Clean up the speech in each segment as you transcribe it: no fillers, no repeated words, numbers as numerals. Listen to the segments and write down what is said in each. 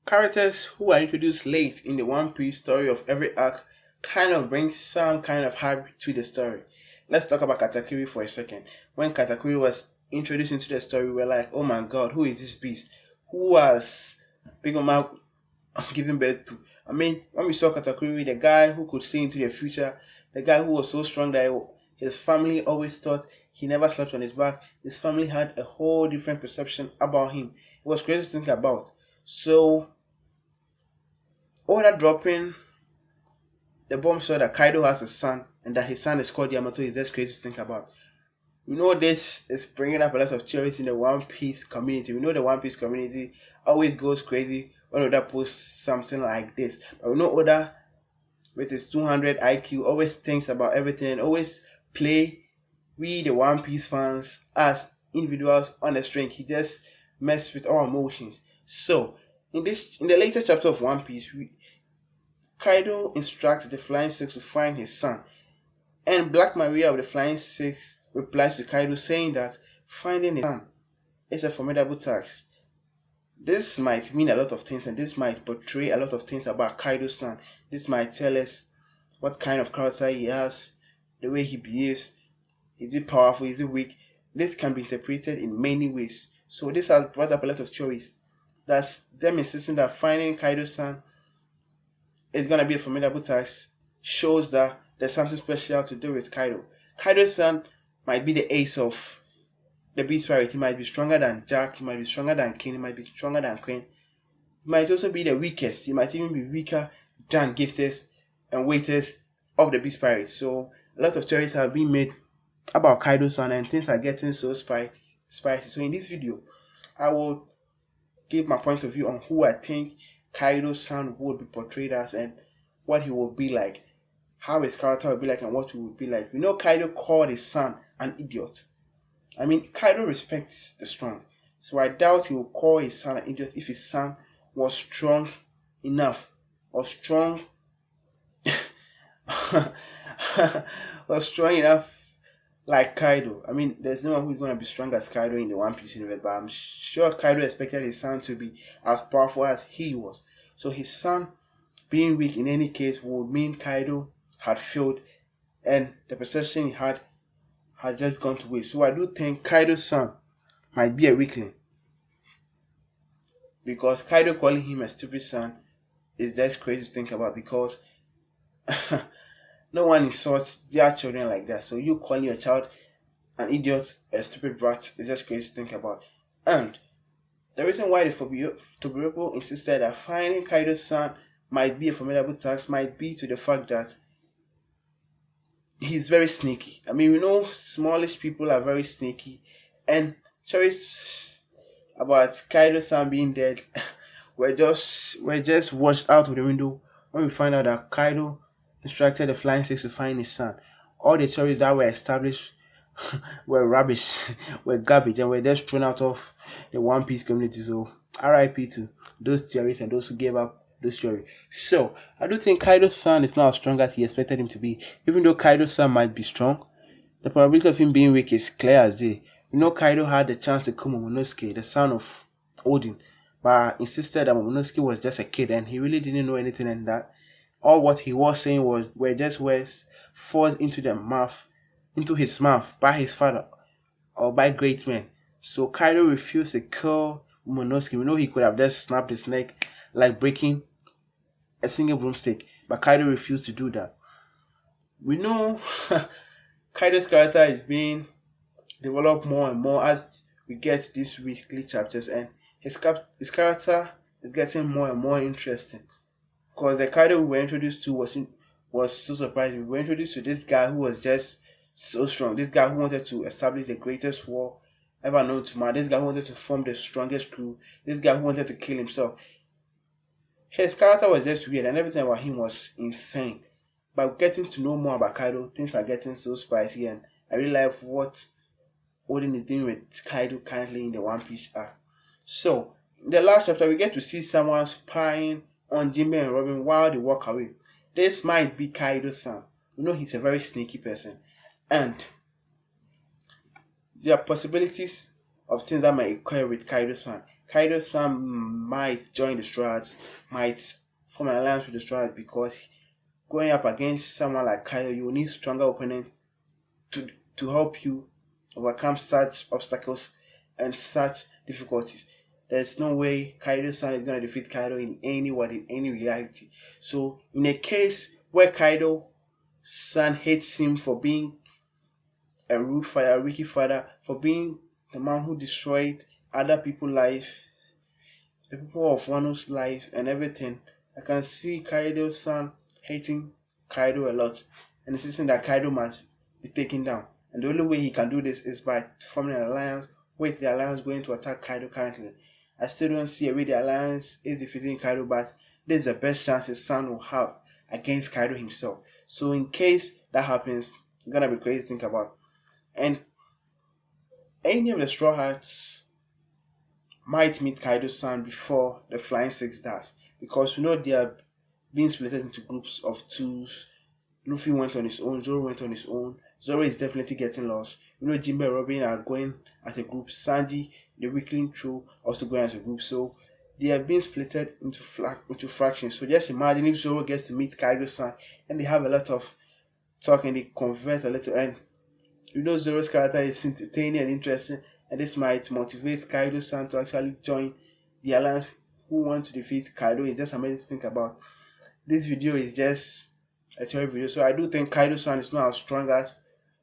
Characters who are introduced late in the One Piece story of every arc kind of bring some kind of hype to the story. Let's talk about Katakuri for a second. When Katakuri was introduced into the story, we were like, oh my god, who is this beast? Who was Big Mom giving birth to? I mean, when we saw Katakuri, the guy who could see into the future, the guy who was so strong that his family always thought he never slept on his back, his family had a whole different perception about him. It was crazy to think about. So, order dropping the bomb saw that Kaido has a son and that his son is called Yamato is just crazy to think about. We know this is bringing up a lot of theories in the One Piece community. We know the One Piece community always goes crazy when Oda posts something like this. But we know Oda, with his 200 IQ, always thinks about everything and always play we the One Piece fans as individuals on the string. He just messes with our emotions. So in the latest chapter of One Piece, Kaido instructs the Flying Six to find his son, and Black Maria of the Flying Six replies to Kaido saying that finding his son is a formidable task. This might mean a lot of things, and this might portray a lot of things about Kaido's son. This might tell us what kind of character he has, the way he behaves. Is he powerful? Is he weak? This can be interpreted in many ways. So this has brought up a lot of theories. That's them insisting that finding Kaido's son is going to be a formidable task. Shows that there's something special to do with Kaido. Kaido's son might be the ace of the Beast Pirate. He might be stronger than Jack. He might be stronger than King. He might be stronger than Queen. He might also be the weakest. He might even be weaker than Gifters and Waiters of the Beast Pirates. So a lot of theories have been made about Kaido's son and things are getting so spicy. So in this video, I will give my point of view on who I think Kaido's son would be portrayed as and what he will be like, how his character will be like and what he would be like. We know Kaido called his son an idiot. I mean, Kaido respects the strong, so I doubt he will call his son an idiot if his son was strong enough or strong was strong enough like Kaido. I mean, there's no one who's going to be strong as Kaido in the One Piece universe, but I'm sure Kaido expected his son to be as powerful as he was. So his son being weak in any case would mean Kaido had failed and the perception he had has just gone to waste. So I do think Kaido's son might be a weakling, because Kaido calling him a stupid son is just crazy to think about, because no one insults their children like that. So you calling your child an idiot, a stupid brat, is just crazy to think about. And the reason why the Tobiroko insisted that finding Kaido's son might be a formidable task might be to the fact that he's very sneaky. I mean, we know smallish people are very sneaky, and stories about Kaido's son being dead were just washed out of the window when we find out that Kaido instructed the Flying Six to find his son. All the theories that were established were rubbish, were garbage, and were just thrown out of the One Piece community. So RIP to those theories and those who gave up those theories. So I do think Kaido's son is not as strong as he expected him to be. Even though Kaido's son might be strong, the probability of him being weak is clear as day. You know, Kaido had the chance to kill Momonosuke, the son of Odin, but insisted that Momonosuke was just a kid and he really didn't know anything, and that all what he was saying were just words forced into his mouth by his father or by great men. So Kaido refused to kill Momonosuke. We know he could have just snapped his neck like breaking a single broomstick, but Kaido refused to do that. We know Kaido's character is being developed more and more as we get these weekly chapters, and his character is getting more and more interesting. Because the Kaido we were introduced to was so surprising. We were introduced to this guy who was just so strong. This guy who wanted to establish the greatest war ever known to man. This guy who wanted to form the strongest crew. This guy who wanted to kill himself. His character was just weird and everything about him was insane. But getting to know more about Kaido, things are getting so spicy, and I really like what Odin is doing with Kaido currently in the One Piece arc. So, in the last chapter, we get to see someone spying on Jinbe and Robin while they walk away. This might be Kaido's son. You know, he's a very sneaky person. And there are possibilities of things that might occur with Kaido's son. Kaido's son might join the Straws, might form an alliance with the Straws, because going up against someone like Kaido, you will need stronger opponent to help you overcome such obstacles and such difficulties. There's no way Kaido's son is going to defeat Kaido in any reality. So in a case where Kaido's son hates him for being a rude father, a wicked father, for being the man who destroyed other people's life, the people of Wano's life and everything, I can see Kaido's son hating Kaido a lot and insisting that Kaido must be taken down. And the only way he can do this is by forming an alliance with the alliance going to attack Kaido currently. I still don't see a way the alliance is defeating Kaido, but this is the best chance his son will have against Kaido himself. So in case that happens, it's gonna be crazy to think about. And any of the Straw Hats might meet Kaido's son before the Flying Six does, because we know they are being split into groups of twos. Luffy went on his own, Zoro went on his own, Zoro is definitely getting lost. We know Jinbe and Robin are going as a group, Sanji, the Weakling Crew, also going as a group. So they are being split into fractions. So just imagine if Zoro gets to meet Kaido's son and they have a lot of talk and they converse a little, and you know Zoro's character is entertaining and interesting, and this might motivate Kaido's son to actually join the alliance who want to defeat Kaido. It's just amazing to think about. This video is just a theory video, so I do think Kaido's son is not as strong as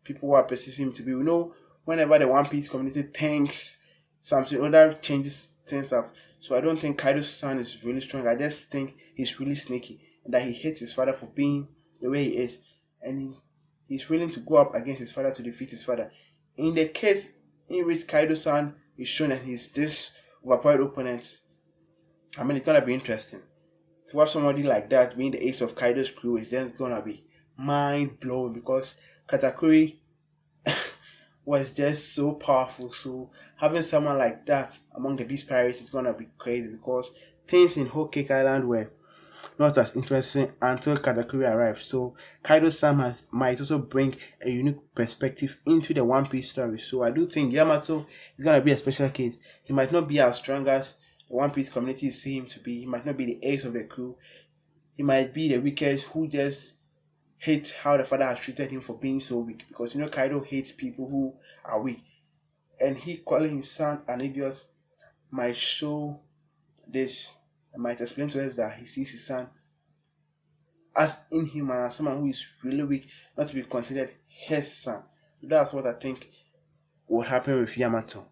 people who are perceiving him to be. We know whenever the One Piece community thinks something, other changes things up. So I don't think Kaido's son is really strong. I just think he's really sneaky and that he hates his father for being the way he is, and he's willing to go up against his father to defeat his father. In the case in which Kaido's son is shown and he's this overpowered opponent, I mean, it's gonna be interesting. To have somebody like that being the ace of Kaido's crew is just gonna be mind blowing, because Katakuri was just so powerful. So having someone like that among the Beast Pirates is gonna be crazy, because things in Whole Cake Island were not as interesting until Katakuri arrived. So Kaido's son might also bring a unique perspective into the One Piece story. So I do think Yamato is gonna be a special case. He might not be as strong as the One Piece community see him to be. He might not be the ace of the crew. He might be the weakest who just hates how the father has treated him for being so weak. Because you know Kaido hates people who are weak. And he calling his son an idiot might show this, and might explain to us that he sees his son as inhuman, as someone who is really weak, not to be considered his son. That's what I think will happen with Yamato.